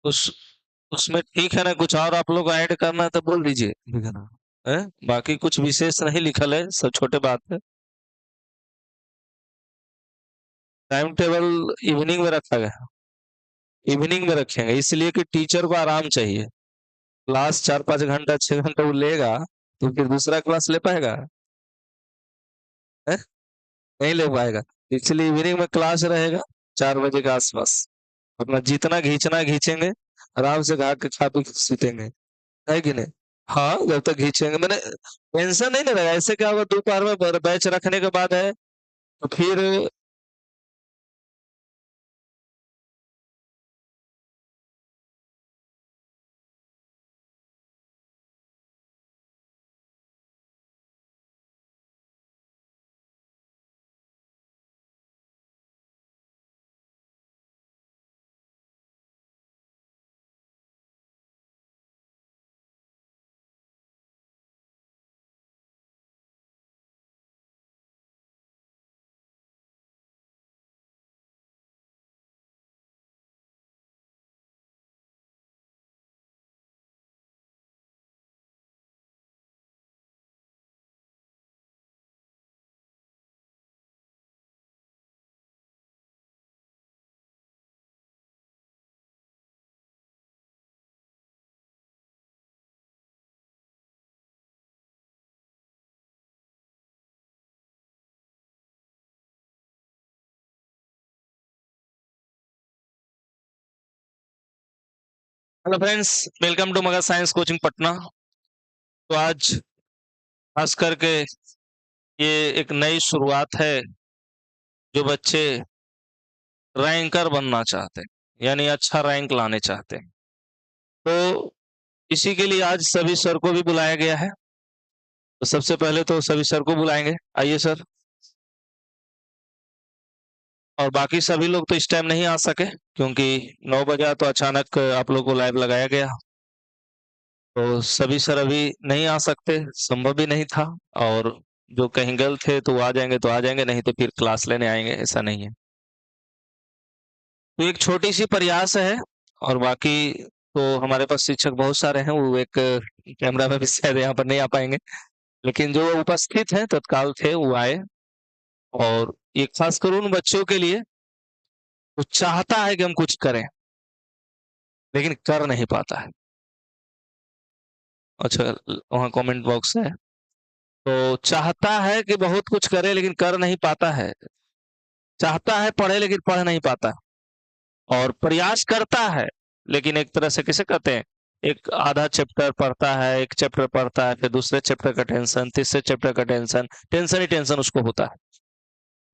उस उसमें ठीक है ना, कुछ और आप लोग ऐड करना है तो बोल दीजिए, ठीक है ना? है, बाकी कुछ विशेष नहीं लिखल है, सब छोटे बात है। टाइम टेबल इवनिंग में रखा गया। इवनिंग में रखेंगे इसलिए कि टीचर को आराम चाहिए। क्लास 4-5 घंटा 6 घंटा वो लेगा, तो फिर दूसरा क्लास ले पाएगा? है? नहीं ले पाएगा। इसलिए इवनिंग में क्लास रहेगा 4 बजे के आसपास। अपना जितना खींचना खींचेंगे, आराम से खा पी के सुतेंगे। है कि नहीं? हाँ, जब तक खींचेंगे मैंने टेंशन नहीं ना रहेगा। ऐसे क्या होगा, दोपहर में बैच रखने के बाद है तो फिर hello friends, welcome to Magadh science coaching Patna. तो आज खास करके ये एक नई शुरुआत है। जो बच्चे रैंकर बनना चाहते हैं, यानी अच्छा रैंक लाने चाहते हैं, तो इसी के लिए आज सभी सर को भी बुलाया गया है। तो सबसे पहले तो सभी सर को बुलाएंगे। आइए सर। और बाकी सभी लोग तो इस टाइम नहीं आ सके, क्योंकि 9 बजा तो अचानक आप लोग को लाइव लगाया गया। तो सभी सर अभी नहीं आ सकते, संभव भी नहीं था। और जो कहीं गए थे तो वो आ जाएंगे तो आ जाएंगे, नहीं तो फिर क्लास लेने आएंगे, ऐसा नहीं है। तो एक छोटी सी प्रयास है। और बाकी तो हमारे पास शिक्षक बहुत सारे हैं, वो एक कैमरा में भी शायद यहाँ पर नहीं आ पाएंगे, लेकिन जो उपस्थित हैं तत्काल थे वो आए। और ये खासकर उन बच्चों के लिए जो चाहता है कि हम कुछ करें लेकिन कर नहीं पाता है। अच्छा, वहाँ कमेंट बॉक्स है। तो चाहता है कि बहुत कुछ करे लेकिन कर नहीं पाता है। चाहता है पढ़े लेकिन पढ़ नहीं पाता। और प्रयास करता है, लेकिन एक तरह से किसे कहते हैं, एक आधा चैप्टर पढ़ता है, एक चैप्टर पढ़ता है, फिर दूसरे चैप्टर का टेंशन, तीसरे चैप्टर का टेंशन, टेंशन ही टेंशन उसको होता है।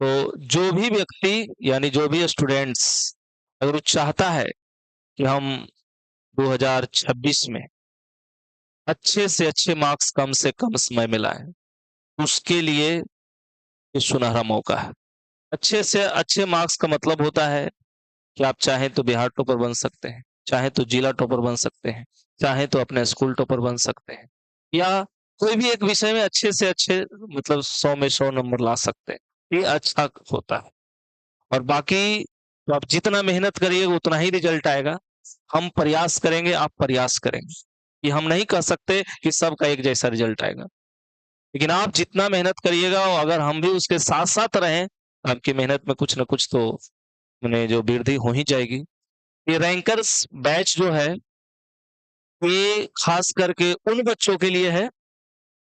तो जो भी व्यक्ति, यानी जो भी स्टूडेंट्स, अगर वो चाहता है कि हम 2026 में अच्छे से अच्छे मार्क्स कम से कम समय में लाएं, उसके लिए ये सुनहरा मौका है। अच्छे से अच्छे मार्क्स का मतलब होता है कि आप चाहें तो बिहार टॉपर बन सकते हैं, चाहे तो जिला टॉपर बन सकते हैं, चाहे तो अपने स्कूल टॉपर बन सकते हैं, या कोई भी एक विषय में अच्छे से अच्छे, मतलब 100 में 100 नंबर ला सकते हैं। ये अच्छा होता है। और बाकी तो आप जितना मेहनत करिएगा उतना ही रिजल्ट आएगा। हम प्रयास करेंगे, आप प्रयास करेंगे, ये हम नहीं कह सकते कि सबका एक जैसा रिजल्ट आएगा। लेकिन आप जितना मेहनत करिएगा और अगर हम भी उसके साथ साथ रहें, आपकी मेहनत में कुछ ना कुछ तो मैंने जो वृद्धि हो ही जाएगी। ये रैंकर्स बैच जो है, ये खास करके उन बच्चों के लिए है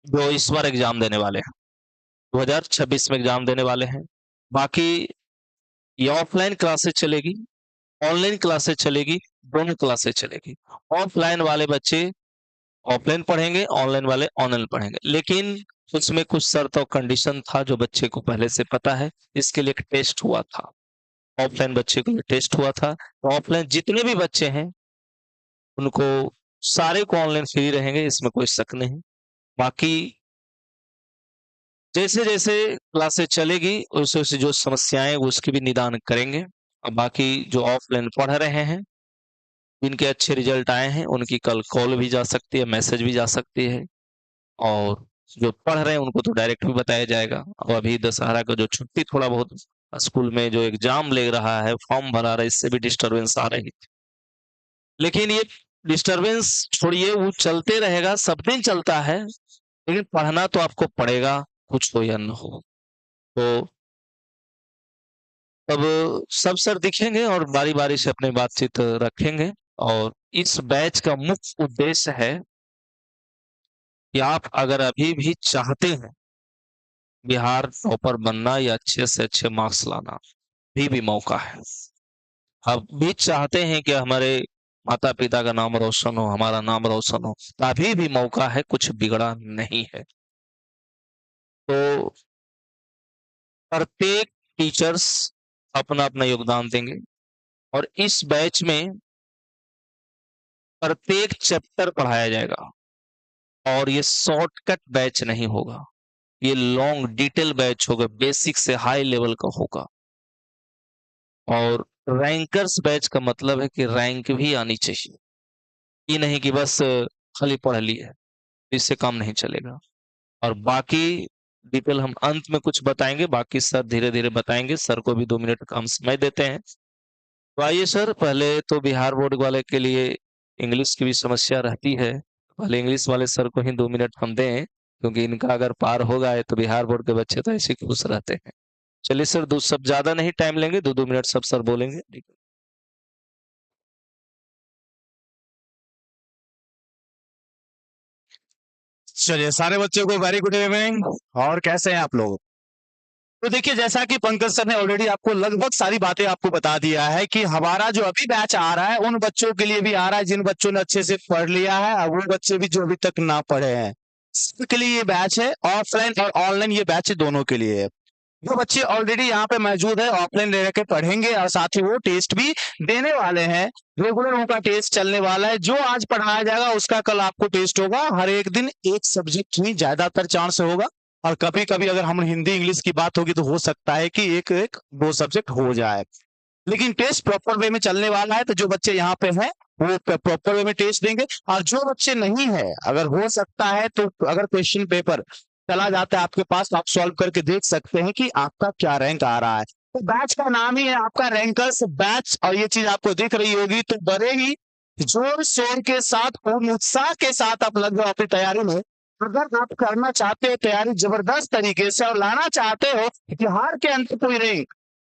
जो इस बार एग्जाम देने वाले हैं, 2026 में एग्जाम देने वाले हैं। बाकी ये ऑफलाइन क्लासेस चलेगी, ऑनलाइन क्लासेस चलेगी, दोनों क्लासेस चलेगी। ऑफलाइन वाले बच्चे ऑफलाइन पढ़ेंगे, ऑनलाइन वाले ऑनलाइन पढ़ेंगे, लेकिन उसमें कुछ शर्त और कंडीशन था जो बच्चे को पहले से पता है। इसके लिए एक टेस्ट हुआ था। ऑफलाइन बच्चे को टेस्ट हुआ था, तो ऑफलाइन जितने भी बच्चे हैं उनको सारे को ऑनलाइन फ्री रहेंगे, इसमें कोई शक नहीं। बाकी जैसे जैसे क्लासेस चलेगी वैसे वैसे जो समस्याएं वो उसकी भी निदान करेंगे। और बाकी जो ऑफलाइन पढ़ रहे हैं, जिनके अच्छे रिजल्ट आए हैं, उनकी कल कॉल भी जा सकती है, मैसेज भी जा सकती है। और जो पढ़ रहे हैं उनको तो डायरेक्ट भी बताया जाएगा। और अभी दशहरा का जो छुट्टी थोड़ा बहुत स्कूल में जो एग्जाम ले रहा है, फॉर्म भरा रहा है, इससे भी डिस्टरबेंस आ रही है। लेकिन ये डिस्टरबेंस छोड़िए, वो चलते रहेगा, सब दिन चलता है, लेकिन पढ़ना तो आपको पड़ेगा, कुछ हो या न हो। तो अब सब सर दिखेंगे और बारी बारी से अपनी बातचीत रखेंगे। और इस बैच का मुख्य उद्देश्य है कि आप अगर अभी भी चाहते हैं बिहार टॉपर बनना या अच्छे से अच्छे मार्क्स लाना, अभी भी मौका है। आप भी चाहते हैं कि हमारे माता पिता का नाम रोशन हो, हमारा नाम रोशन हो, तो अभी भी मौका है, कुछ बिगड़ा नहीं है। तो प्रत्येक टीचर्स अपना अपना योगदान देंगे और इस बैच में प्रत्येक चैप्टर पढ़ाया जाएगा। और ये शॉर्टकट बैच नहीं होगा, ये लॉन्ग डिटेल बैच होगा, बेसिक से हाई लेवल का होगा। और रैंकर्स बैच का मतलब है कि रैंक भी आनी चाहिए, ये नहीं कि बस खाली पढ़ लिए, इससे काम नहीं चलेगा। और बाकी डिटेल हम अंत में कुछ बताएंगे, बाकी सर धीरे धीरे बताएंगे, सर को भी 2 मिनट का हम समय देते हैं। तो आइए सर, पहले तो बिहार बोर्ड वाले के लिए इंग्लिश की भी समस्या रहती है, पहले इंग्लिश वाले सर को ही 2 मिनट हम दें, क्योंकि इनका अगर पार होगा है तो बिहार बोर्ड के बच्चे तो ऐसे खुश रहते हैं। चलिए सर, दो सब ज्यादा नहीं टाइम लेंगे, 2-2 मिनट सब सर बोलेंगे। चलिए सारे बच्चों को वेरी गुड इवनिंग। और कैसे हैं आप लोग? तो देखिए, जैसा कि पंकज सर ने ऑलरेडी आपको लगभग सारी बातें आपको बता दिया है कि हमारा जो अभी बैच आ रहा है उन बच्चों के लिए भी आ रहा है जिन बच्चों ने अच्छे से पढ़ लिया है, और वो बच्चे भी जो अभी तक ना पढ़े हैं, सबके लिए ये बैच है। ऑफलाइन और ऑनलाइन ये बैच दोनों के लिए है। जो बच्चे ऑलरेडी यहाँ पे मौजूद है ऑफलाइन रह के पढ़ेंगे और साथ ही वो टेस्ट भी देने वाले हैं। रेगुलर उनका टेस्ट चलने वाला है, जो आज पढ़ाया जाएगा उसका कल आपको टेस्ट होगा। हर एक दिन एक सब्जेक्ट में ज्यादातर चांस होगा, और कभी कभी अगर हम हिंदी इंग्लिश की बात होगी तो हो सकता है कि एक एक दो सब्जेक्ट हो जाए, लेकिन टेस्ट प्रॉपर वे में चलने वाला है। तो जो बच्चे यहाँ पे हैं वो प्रॉपर वे में टेस्ट देंगे, और जो बच्चे नहीं है, अगर हो सकता है तो अगर क्वेश्चन पेपर चला जाता है आपके पास तो आप सॉल्व करके देख सकते हैं कि आपका क्या रैंक आ रहा है। तो बैच का नाम ही है आपका रैंकर्स बैच, और ये चीज आपको दिख रही होगी। तो बड़े ही जोर शोर के साथ और उत्साह के साथ आप लग जाओ अपनी तैयारी में। अगर आप करना चाहते हो तैयारी जबरदस्त तरीके से और लाना चाहते हो कि हार के अंत कोई रैंक,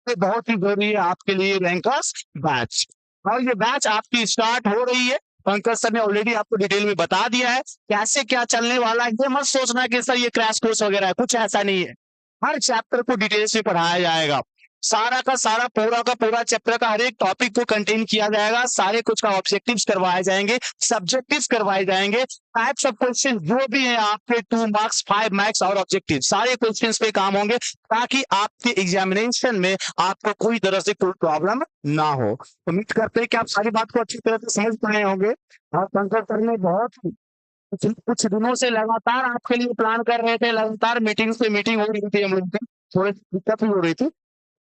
ये बहुत ही जरूरी है आपके लिए रैंकर्स बैच। और ये बैच आपकी स्टार्ट हो रही है। पंकज सर ने ऑलरेडी आपको डिटेल में बता दिया है कैसे क्या चलने वाला है। ये मत सोचना कि सर ये क्रैश कोर्स वगैरह है, कुछ ऐसा नहीं है। हर चैप्टर को डिटेल से पढ़ाया जाएगा, सारा का सारा पूरा का पूरा चैप्टर का हर एक टॉपिक को कंटेन किया जाएगा। सारे कुछ का ऑब्जेक्टिव्स करवाए जाएंगे, सब्जेक्टिव्स करवाए जाएंगे, टाइप्स ऑफ क्वेश्चन जो भी है आपके 2 मार्क्स 5 मार्क्स और ऑब्जेक्टिव सारे क्वेश्चन पे काम होंगे, ताकि आपके एग्जामिनेशन में आपको कोई तरह से कोई प्रॉब्लम ना हो। उम्मीद करते हैं कि आप सारी बात को अच्छी तरह से समझ पाए होंगे। और पंकज सर ने बहुत कुछ दिनों से लगातार आपके लिए प्लान कर रहे थे, लगातार मीटिंग पे मीटिंग हो रही थी हम लोग की, थोड़ी दिक्कत भी हो रही थी,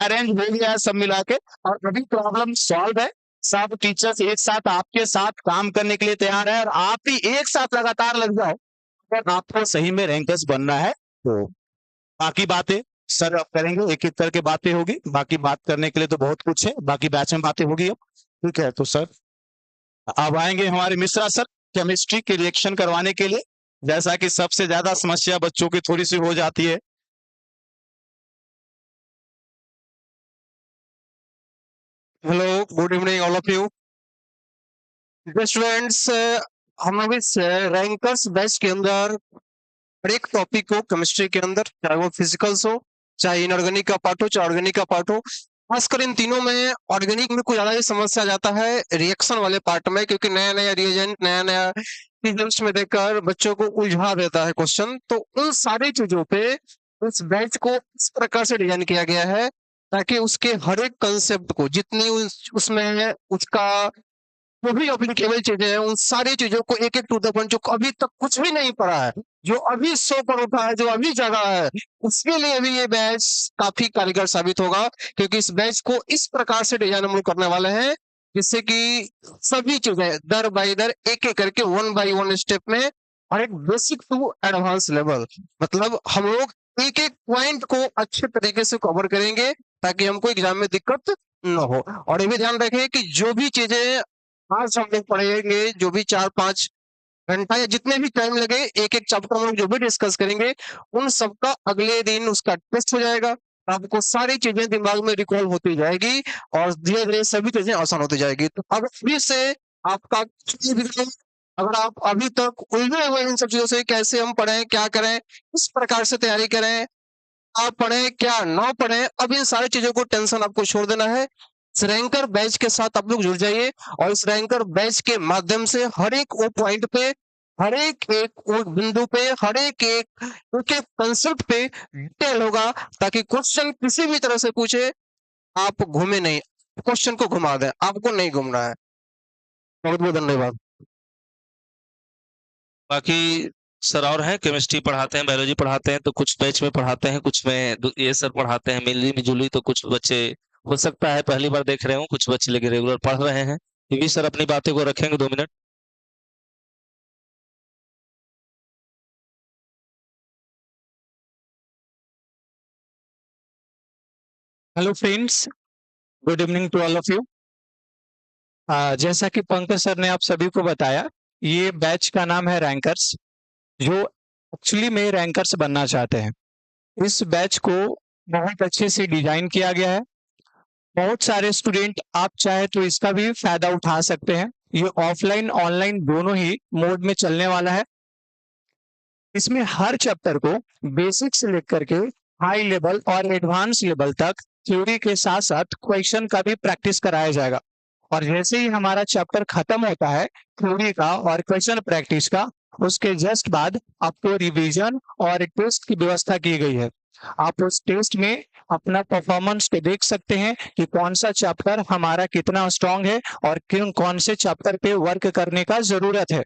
अरेंज हो गया है सब मिला के, और अभी प्रॉब्लम सॉल्व है। सब टीचर्स एक साथ आपके साथ काम करने के लिए तैयार है, और आप भी एक साथ लगातार लग जाओ अगर आपको सही में रैंकर्स बनना है तो। बाकी बातें सर अब करेंगे, एक एक करके बातें होगी, बाकी बात करने के लिए तो बहुत कुछ है, बाकी बैच में बातें होगी अब। ठीक है, तो सर अब आएंगे हमारे मिश्रा सर केमिस्ट्री के रिएक्शन करवाने के लिए, जैसा कि सबसे ज्यादा समस्या बच्चों की थोड़ी सी हो जाती है। Hello, good evening all of you students. हम लोग इस रैंकर्स बैच के अंदर हर एक टॉपिक को केमिस्ट्री के अंदर, चाहे वो फिजिकल्स हो, चाहे इनऑर्गेनिक का पार्ट हो, चाहे ऑर्गेनिक का पार्ट हो, खासकर इन तीनों में ऑर्गेनिक में कुछ ज्यादा ही समस्या आ जाता है रिएक्शन वाले पार्ट में, क्योंकि नया नया रिएजेंट नया नया रिजल्ट्स में देखकर बच्चों को उलझा देता है क्वेश्चन। तो उन सारी चीजों पे इस बैच को इस प्रकार से डिजाइन किया गया है ताकि उसके हर एक कंसेप्ट को जितनी उसमें है उसका जो भी एप्लीकेबल चीजें हैं उन सारी चीजों को एक एक टू द पॉइंट, जो अभी तक कुछ भी नहीं पढ़ा है, जो अभी शो पर उठा है, जो अभी जगह है, उसके लिए भी ये बैच काफी कारगर साबित होगा। क्योंकि इस बैच को इस प्रकार से डिजाइन हम लोग करने वाले हैं जिससे कि सभी चीजें दर बाई दर एक एक करके 1 बाई 1 स्टेप में, और एक बेसिक टू एडवांस लेवल, मतलब हम लोग एक एक पॉइंट को अच्छे तरीके से कवर करेंगे ताकि हमको एग्जाम में दिक्कत न हो। और ये भी ध्यान रखें कि जो भी चीजें आज हम लोग पढ़ेंगे जो भी 4-5 घंटा या जितने भी टाइम लगे एक-एक चैप्टर हम लोग जो भी डिस्कस करेंगे, उन सबका अगले दिन उसका टेस्ट हो जाएगा। आपको सारी चीज़ें दिमाग में रिकॉल होती जाएगी और धीरे-धीरे सभी चीज़ें आसान होती जाएगी। तो अब फिर से आपका अगर आप अभी तक उलझे हुए हैं इन सब चीज़ों से कैसे हम पढ़ें, क्या करें, किस प्रकार से तैयारी करें, आप पढ़ें, क्या ना पढ़ें, अब इन सारी चीज़ों को टेंशन आपको छोड़ देना है। इस रैंकर बैच के साथ आप लोग जुड़ जाइए और इस रैंकर बैच के माध्यम से हर एक वो पॉइंट पे, हर एक वो बिंदु पे, हर एक कंसेप्ट पे डिटेल होगा ताकि क्वेश्चन किसी भी तरह से पूछे, आप घूमे नहीं, क्वेश्चन को घुमा दें, आपको नहीं घूमना है। बहुत-बहुत धन्यवाद। बाकी सर और हैं, केमिस्ट्री पढ़ाते हैं, बायोलॉजी पढ़ाते हैं, तो कुछ बैच में पढ़ाते हैं, कुछ में ये सर पढ़ाते हैं मिली-जुली, तो कुछ बच्चे हो सकता है पहली बार देख रहे हो, कुछ बच्चे लेकिन रेगुलर पढ़ रहे हैं। ये भी सर अपनी बातें को रखेंगे 2 मिनट। Hello friends, good evening to all of you. जैसा कि पंकज सर ने आप सभी को बताया, ये बैच का नाम है रैंकर्स, जो एक्चुअली में रैंकर्स बनना चाहते हैं। इस बैच को बहुत अच्छे से डिजाइन किया गया है। बहुत सारे स्टूडेंट आप चाहे तो इसका भी फायदा उठा सकते हैं। ये ऑफलाइन ऑनलाइन दोनों ही मोड में चलने वाला है। इसमें हर चैप्टर को बेसिक से लेकर के हाई लेवल और एडवांस लेवल तक थ्योरी के साथ साथ क्वेश्चन का भी प्रैक्टिस कराया जाएगा। और जैसे ही हमारा चैप्टर खत्म होता है थ्योरी का और क्वेश्चन प्रैक्टिस का, उसके जस्ट बाद आपको रिवीजन और टेस्ट की व्यवस्था की गई है। आप उस टेस्ट में अपना परफॉर्मेंस को देख सकते हैं कि कौन सा चैप्टर हमारा कितना स्ट्रांग है और किन कौन से चैप्टर पे वर्क करने का जरूरत है।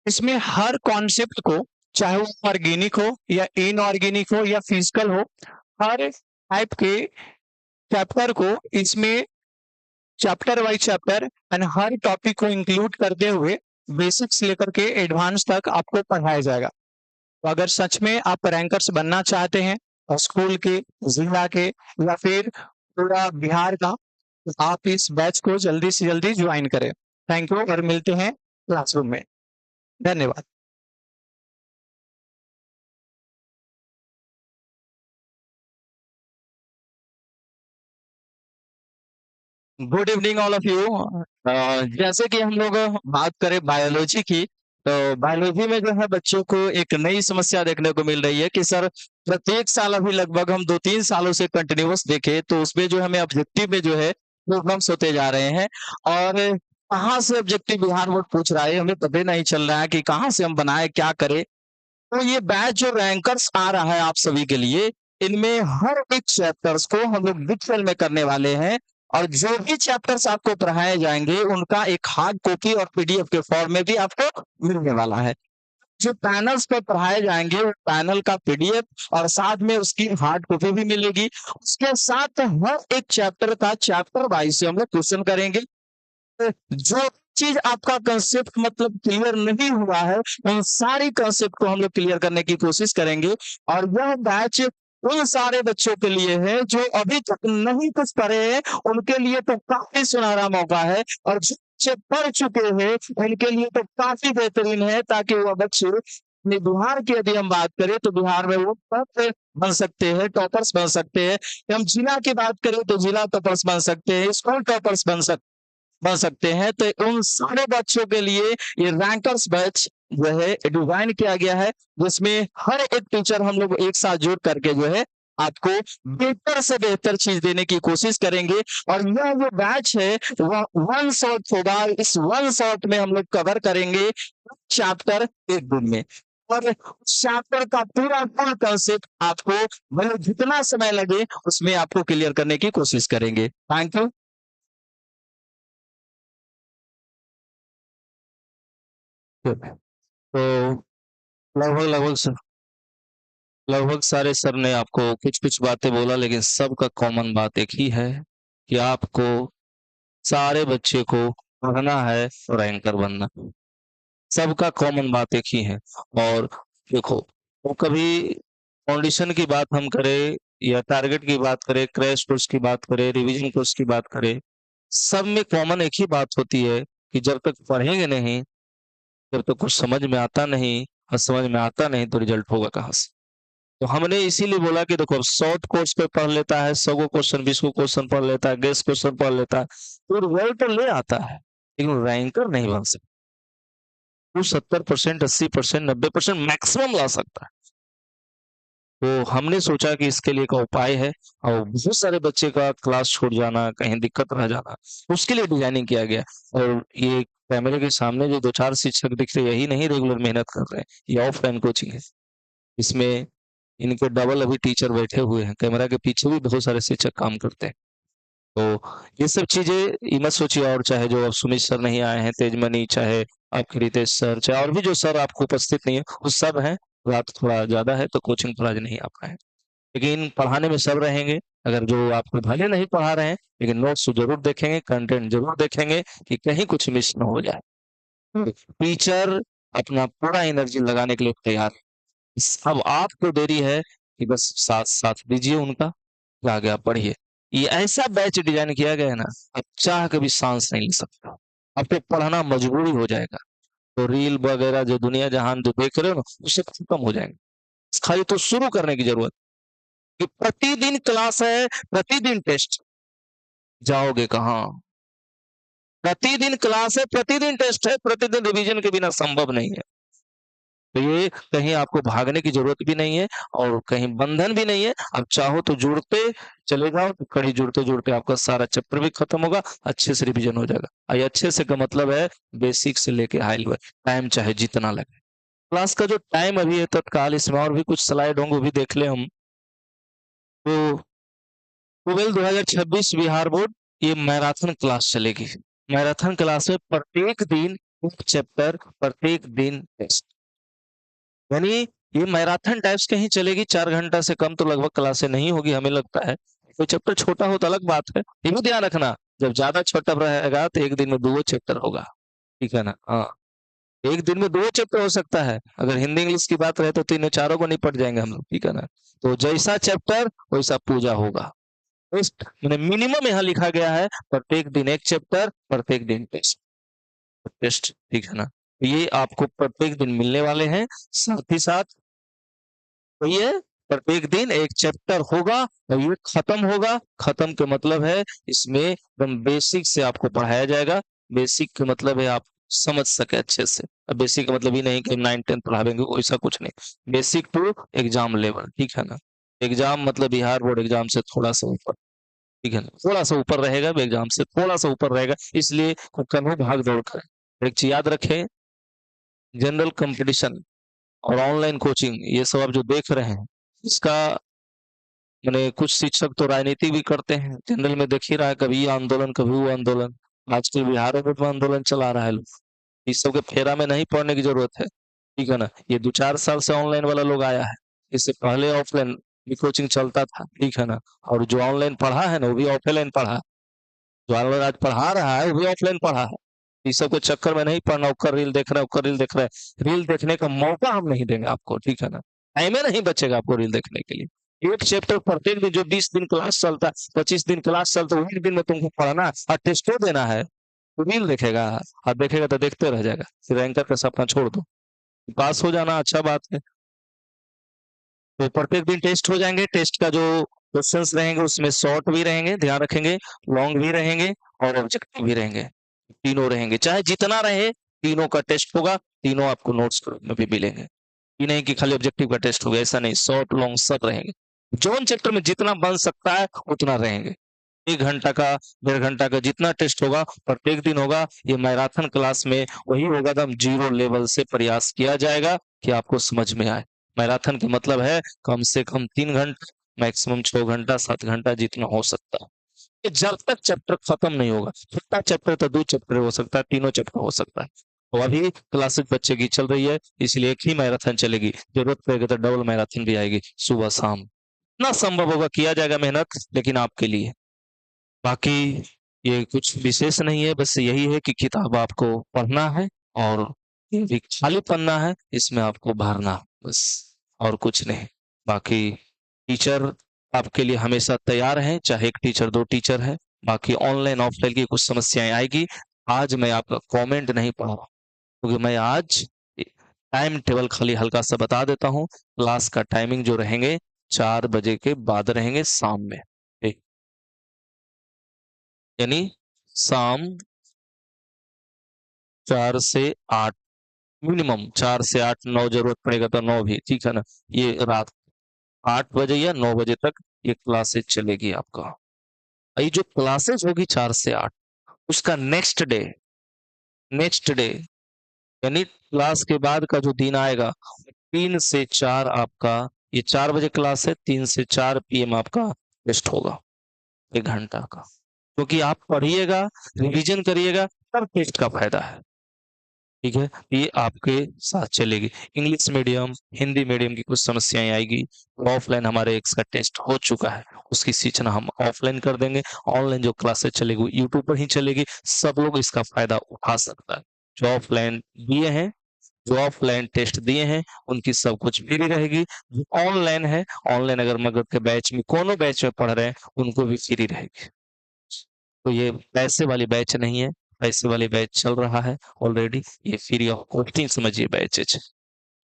इसमें हर कॉन्सेप्ट को, चाहे वो ऑर्गेनिक हो या इनऑर्गेनिक हो या फिजिकल हो, हर टाइप के चैप्टर को इसमें chapter wise chapter and her topic को इंक्लूड करते हुए बेसिक्स लेकर के एडवांस तक आपको पढ़ाया जाएगा। तो अगर सच में आप रैंकर्स बनना चाहते हैं और स्कूल के, जिला के या फिर पूरा बिहार का, तो आप इस बैच को जल्दी से जल्दी ज्वाइन करें। थैंक यू और मिलते हैं क्लासरूम में। धन्यवाद। Good evening all of you. जैसे कि हम लोग बात करें बायोलॉजी की, तो बायोलॉजी में जो है बच्चों को एक नई समस्या देखने को मिल रही है कि सर प्रत्येक साल अभी लगभग हम 2-3 सालों से कंटिन्यूअस देखें तो उसमें जो हमें ऑब्जेक्टिव में जो है प्रॉब्लम्स होते जा रहे हैं और कहाँ से ऑब्जेक्टिव बिहार बोर्ड पूछ रहा है, हमें पता नहीं चल रहा है कि कहाँ से हम बनाए, क्या करें। तो ये बैच जो रैंकर्स आ रहा है आप सभी के लिए, इनमें हर एक चैप्टर्स को हम लोग डिटेल में करने वाले हैं और जो भी चैप्टर्स आपको पढ़ाए जाएंगे उनका एक हार्ड कॉपी और पीडीएफ के फॉर्म में भी आपको मिलने वाला है। जो पैनल्स पे पढ़ाए जाएंगे वो पैनल का पीडीएफ और साथ में उसकी हार्ड कॉपी भी मिलेगी। उसके साथ हर एक चैप्टर का चैप्टर वाइज से हम लोग क्वेश्चन करेंगे। जो चीज आपका कंसेप्ट मतलब क्लियर नहीं हुआ है, उन सारी कंसेप्ट को हम लोग क्लियर करने की कोशिश करेंगे और यह बैच उन सारे बच्चों के लिए है जो अभी तक नहीं कुछ पढ़े हैं, उनके लिए तो काफी सुनहरा मौका है और जो बच्चे पढ़ चुके हैं उनके लिए तो काफी बेहतरीन है, ताकि वह बच्चे अपने बिहार की यदि हम बात करें तो बिहार में वो टॉप बन सकते हैं, टॉपर्स बन सकते हैं। हम जिला की बात करें तो जिला टॉपर्स बन सकते हैं, स्कूल टॉपर्स बन सकते हैं। तो उन सारे बच्चों के लिए ये रैंकर्स बैच जो है डिजाइन किया गया है, जिसमें हर एक टीचर हम लोग एक साथ जुड़ करके जो है आपको बेहतर से बेहतर चीज देने की कोशिश करेंगे। और यह जो बैच है वह वन शॉट होगा। इस वन शॉट में हम लोग कवर करेंगे चैप्टर एक दिन में और चैप्टर का पूरा फुल कंसेप्ट आपको मतलब जितना समय लगे उसमें आपको क्लियर करने की कोशिश करेंगे। Thank you. तो लगभग सारे सर ने आपको कुछ-कुछ बातें बोला, लेकिन सबका कॉमन बात एक ही है कि आपको सारे बच्चे को पढ़ना है और एंकर बनना। सबका कॉमन बात एक ही है। और देखो, वो कभी फाउंडेशन की बात हम करें या टारगेट की बात करें, क्रैश कोर्स की बात करें, रिवीजन कोर्स की बात करें, सब में कॉमन एक ही बात होती है कि जब तक पढ़ेंगे नहीं, जब तक कुछ समझ में आता नहीं, और समझ में आता नहीं तो रिजल्ट होगा कहाँ से? तो हमने इसीलिए बोला कि देखो, अब शॉर्ट कोर्स पे पढ़ लेता है, 100 को क्वेश्चन, 20 को क्वेश्चन पढ़ लेता है, गेस क्वेश्चन पढ़ लेता है, तो रिजल्ट तो ले आता है, लेकिन रैंकर नहीं बन सकता। वो 70%, 80%, 90% मैक्सिमम ला सकता है। तो हमने सोचा कि इसके लिए एक उपाय है, और बहुत सारे बच्चे का क्लास छूट जाना, कहीं दिक्कत रह जाना, उसके लिए डिजाइनिंग किया गया। और ये कैमरे के सामने जो 2-4 शिक्षक दिख रहे हैं, यही नहीं रेगुलर मेहनत कर रहे हैं, ये ऑफलाइन कोचिंग है। इसमें इनके डबल अभी टीचर बैठे हुए हैं, कैमरा के पीछे भी बहुत सारे शिक्षक काम करते हैं। तो ये सब चीजें ये मत सोचिए, और चाहे जो अब सुमित सर नहीं आए हैं, तेजमणि, चाहे आपके रितेश सर, चाहे और भी जो सर आपको उपस्थित नहीं है, वो सब हैं। रात थोड़ा ज्यादा है तो कोचिंग थोड़ा आज नहीं आ पाए, लेकिन पढ़ाने में सब रहेंगे। अगर जो आपको भले नहीं पढ़ा रहे हैं, लेकिन नोट्स जरूर देखेंगे, कंटेंट जरूर देखेंगे कि कहीं कुछ मिस ना हो जाए। टीचर अपना पूरा एनर्जी लगाने के लिए तैयार है। अब आपको देरी है कि बस साथ साथ दीजिए उनका, आगे आप बढ़िए। ये ऐसा बैच डिजाइन किया गया है ना, आप चाह के भी सांस नहीं ले सकते, आपको पढ़ना मजबूरी हो जाएगा। तो रील वगैरह जो दुनिया जहान जो देख रहे हो ना, उससे खत्म हो जाएंगे। खाली तो शुरू करने की जरूरत कि प्रतिदिन क्लास है, प्रतिदिन टेस्ट, जाओगे कहाँ? प्रतिदिन क्लास है, प्रतिदिन टेस्ट है, प्रतिदिन रिवीजन के बिना संभव नहीं है। तो ये कहीं आपको भागने की जरूरत भी नहीं है, और कहीं बंधन भी नहीं है। आप चाहो तो जुड़ते चले जाओ, तो कड़ी जुड़ते जुड़ते आपका सारा चैप्टर भी खत्म होगा, अच्छे से रिवीजन हो जाएगा। और ये अच्छे से का मतलब है बेसिक से लेके हाई लेवल, टाइम चाहे जितना लगे। क्लास का जो टाइम अभी है तत्काल, इसमें और भी कुछ स्लाइड होंगे, वो भी देख ले हम। तो 2026 बिहार बोर्ड, ये मैराथन क्लास चलेगी। मैराथन क्लास में प्रत्येक दिन एक चैप्टर, प्रत्येक दिन टेस्ट, यानी ये मैराथन टाइप्स कहीं चलेगी। 4 घंटा से कम तो लगभग क्लासें नहीं होगी, हमें लगता है। कोई चैप्टर छोटा हो तो अलग बात है, ये भी ध्यान रखना, जब ज्यादा छोटा रहेगा तो एक दिन में 2 चैप्टर होगा, ठीक है ना? हाँ, एक दिन में 2 चैप्टर हो सकता है। अगर हिंदी इंग्लिश की बात रहे तो 3-4 को निपट जाएंगे हम लोग, ठीक है ना? तो जैसा चैप्टर वैसा पूजा होगा। टेस्ट मैंने मिनिमम यहाँ लिखा गया है, प्रत्येक दिन एक चैप्टर, प्रत्येक दिन टेस्ट, टेस्ट, ठीक है ना? ये आपको प्रत्येक दिन मिलने वाले हैं। साथ ही साथ तो ये प्रत्येक दिन एक चैप्टर होगा, और ये खत्म होगा। खत्म के मतलब है इसमें एकदम बेसिक से आपको पढ़ाया जाएगा। बेसिक के मतलब है आप समझ सके अच्छे से। अब बेसिक का मतलब ये नहीं कि 9-10 पढ़ावेंगे, वैसा कुछ नहीं। बेसिक टू एग्जाम लेवल, ठीक है ना? एग्जाम मतलब बिहार बोर्ड एग्जाम से थोड़ा सा ऊपर, ठीक है ना? थोड़ा सा ऊपर रहेगा, एग्जाम से थोड़ा सा ऊपर रहेगा, इसलिए कभी भाग दौड़ करें। एक चीज याद रखें, जनरल कंपटीशन और ऑनलाइन कोचिंग, ये सब आप जो देख रहे हैं, इसका मैंने कुछ शिक्षक तो राजनीति भी करते हैं। जनरल में देख ही रहा है, कभी ये आंदोलन, कभी वो आंदोलन। आजकल बिहार में आंदोलन चला रहा है लोग। इस सब के फेरा में नहीं पड़ने की जरूरत है, ठीक है ना? ये 2-4 साल से ऑनलाइन वाला लोग आया है, इससे पहले ऑफलाइन भी कोचिंग चलता था, ठीक है ना? और जो ऑनलाइन पढ़ा है ना, वो भी ऑफलाइन पढ़ा। जो ऑनलाइन आज पढ़ा रहा है, वो भी ऑफलाइन पढ़ा है। इस सब के चक्कर में नहीं पढ़ना, ऊपर रील देख रहा है, ऊपर रील देख रहा है। रील देखने का मौका हम नहीं देंगे आपको, ठीक है ना? टाइम नहीं बचेगा आपको रील देखने के लिए। एक चैप्टर प्रत्येक दिन, जो 20 दिन क्लास चलता है, 25 दिन क्लास चलता है, एक दिन में तुमको पढ़ना और टेस्टो देना है, तो रील देखेगा और देखेगा तो देखते रह जाएगा, फिर रैंकर का सपना छोड़ दो। पास हो जाना अच्छा बात है। तो प्रत्येक दिन टेस्ट हो जाएंगे। टेस्ट का जो क्वेश्चंस रहेंगे उसमें शॉर्ट भी रहेंगे, ध्यान रखेंगे, लॉन्ग भी रहेंगे, और ऑब्जेक्टिव भी रहेंगे। तीनों रहेंगे, चाहे जितना रहे, तीनों का टेस्ट होगा, तीनों आपको नोट्स में भी मिलेंगे। ये नहीं कि खाली ऑब्जेक्टिव का टेस्ट होगा, ऐसा नहीं, शॉर्ट लॉन्ग सब रहेंगे। जोन चैप्टर में जितना बन सकता है उतना रहेंगे। 1 घंटा का, 1.5 घंटा का जितना टेस्ट होगा प्रत्येक दिन होगा। ये मैराथन क्लास में वही होगा, एकदम जीरो लेवल से प्रयास किया जाएगा कि आपको समझ में आए। मैराथन का मतलब है कम से कम 3 घंटा, मैक्सिमम 6 घंटा, 7 घंटा, जितना हो सकता है। ये जब तक चैप्टर खत्म नहीं होगा, छोटा चैप्टर तो 2 चैप्टर हो सकता है, 3 चैप्टर हो सकता है। और अभी क्लासेस बच्चे की चल रही है, इसलिए एक ही मैराथन चलेगी। जरूरत पड़ेगी तो डबल मैराथन भी आएगी, सुबह शाम। इतना संभव होगा किया जाएगा मेहनत, लेकिन आपके लिए। बाकी ये कुछ विशेष नहीं है, बस यही है कि किताब आपको पढ़ना है, और ये भी खाली पन्ना है, इसमें आपको भरना, बस, और कुछ नहीं। बाकी टीचर आपके लिए हमेशा तैयार हैं, चाहे 1 टीचर 2 टीचर है, बाकी ऑनलाइन ऑफलाइन की कुछ समस्याएं आएगी। आज मैं आपका कमेंट नहीं पढ़ रहा क्योंकि मैं आज टाइम टेबल खाली हल्का सा बता देता हूँ। क्लास का टाइमिंग जो रहेंगे 4 बजे के बाद रहेंगे शाम में, ठीक, यानी शाम 4 से 8, मिनिमम 4 से 8, 9 जरूरत पड़ेगा तो 9 भी, ठीक है ना। ये रात 8 बजे या 9 बजे तक ये क्लासेज चलेगी आपका। ये जो क्लासेज होगी 4 से 8, उसका नेक्स्ट डे यानी क्लास के बाद का जो दिन आएगा 3 से 4 आपका, ये 4 बजे क्लास है, 3 से 4 PM आपका टेस्ट होगा 1 घंटा का, क्योंकि आप पढ़िएगा, रिवीजन करिएगा, तब टेस्ट का फायदा है, ठीक है। ये आपके साथ चलेगी। इंग्लिश मीडियम, हिंदी मीडियम की कुछ समस्याएं आएगी, ऑफलाइन हमारे एक्स का टेस्ट हो चुका है, उसकी सूचना हम ऑफलाइन कर देंगे। ऑनलाइन जो क्लासेस चलेगी यूट्यूब पर ही चलेगी, सब लोग इसका फायदा उठा सकता है। जो ऑफलाइन दिए हैं, जो ऑफलाइन टेस्ट दिए हैं, उनकी सब कुछ फ्री रहेगी। जो ऑनलाइन है, ऑनलाइन अगर मगर के बैच में कोनो बैच में पढ़ रहे हैं, उनको भी फ्री रहेगी। तो ये पैसे वाली बैच नहीं है, पैसे वाली बैच चल रहा है ऑलरेडी, ये फ्री ऑफ कॉस्टिंग समझिए बैचेज,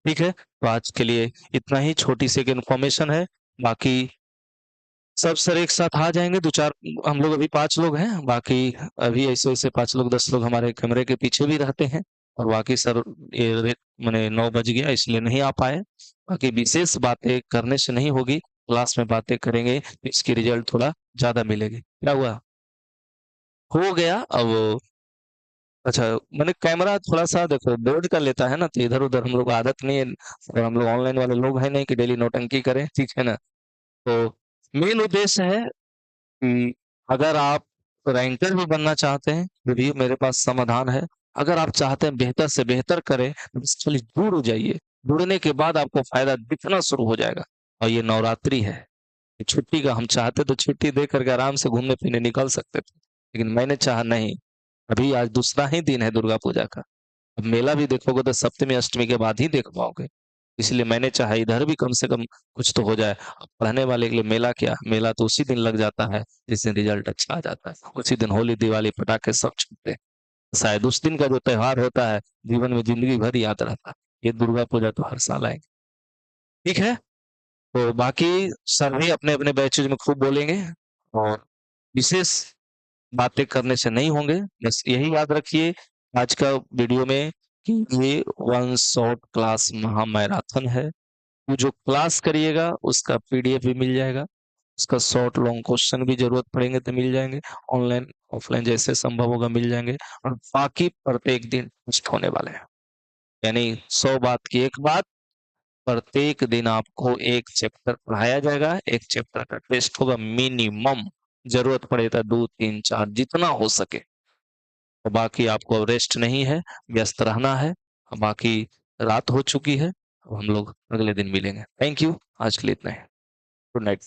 ठीक है। तो आज के लिए इतना ही छोटी सी एक इन्फॉर्मेशन है। बाकी सब सर एक साथ आ जाएंगे, 2-4, हम लोग अभी 5 लोग हैं, बाकी अभी ऐसे ऐसे 5 लोग 10 लोग हमारे कैमरे के पीछे भी रहते हैं, और बाकी सर ये मैंने 9 बज गया इसलिए नहीं आ पाए। बाकी विशेष बातें करने से नहीं होगी, क्लास में बातें करेंगे तो इसकी रिजल्ट थोड़ा ज्यादा मिलेगी। क्या हुआ, हो गया अब। अच्छा, मैंने कैमरा थोड़ा सा देखो बोर्ड का लेता है ना, तो इधर उधर हम लोग आदत नहीं है, और हम लोग ऑनलाइन वाले लोग हैं नहीं कि डेली नौटंकी करें, ठीक है ना। तो मेन उद्देश्य है कि अगर आप रैंकर भी बनना चाहते हैं तो भी मेरे पास समाधान है। अगर आप चाहते हैं बेहतर से बेहतर करें तो बस खाली जुड़ जाइए, जुड़ने के बाद आपको फायदा दिखना शुरू हो जाएगा। और ये नवरात्रि है, ये छुट्टी का हम चाहते तो छुट्टी दे करके आराम से घूमने फिरने निकल सकते थे, लेकिन मैंने चाहा नहीं, अभी आज दूसरा ही दिन है दुर्गा पूजा का। अब मेला भी देखोगे तो सप्तमी अष्टमी के बाद ही देख पाओगे, इसलिए मैंने चाहा इधर भी कम से कम कुछ तो हो जाए। अब पढ़ने वाले के लिए मेला क्या, मेला तो उसी दिन लग जाता है जिस दिन रिजल्ट अच्छा आ जाता है, उसी दिन होली दिवाली पटाखे सब छूटते हैं। शायद उस दिन का जो त्योहार होता है जीवन में जिंदगी भर याद रहता है। ये दुर्गा पूजा तो हर साल आएगी, ठीक है। तो बाकी सर भी अपने अपने बैचेज में खूब बोलेंगे, और विशेष बातें करने से नहीं होंगे। बस यही याद रखिए आज का वीडियो में कि ये 1 शॉट क्लास महा मैराथन है। वो जो क्लास करिएगा उसका PDF भी मिल जाएगा, उसका शॉर्ट लॉन्ग क्वेश्चन भी जरूरत पड़ेंगे तो मिल जाएंगे, ऑनलाइन ऑफलाइन जैसे संभव होगा मिल जाएंगे। और बाकी प्रत्येक दिन टेस्ट होने वाले हैं, यानी 100 बात की एक बात, प्रत्येक दिन आपको एक चैप्टर पढ़ाया जाएगा, एक चैप्टर का टेस्ट होगा मिनिमम, जरूरत पड़े तो 2, 3, 4 जितना हो सके। और बाकी आपको अब रेस्ट नहीं है, व्यस्त रहना है। और बाकी रात हो चुकी है, अब हम लोग अगले दिन मिलेंगे। थैंक यू, आज के लिए इतना ही। Good night.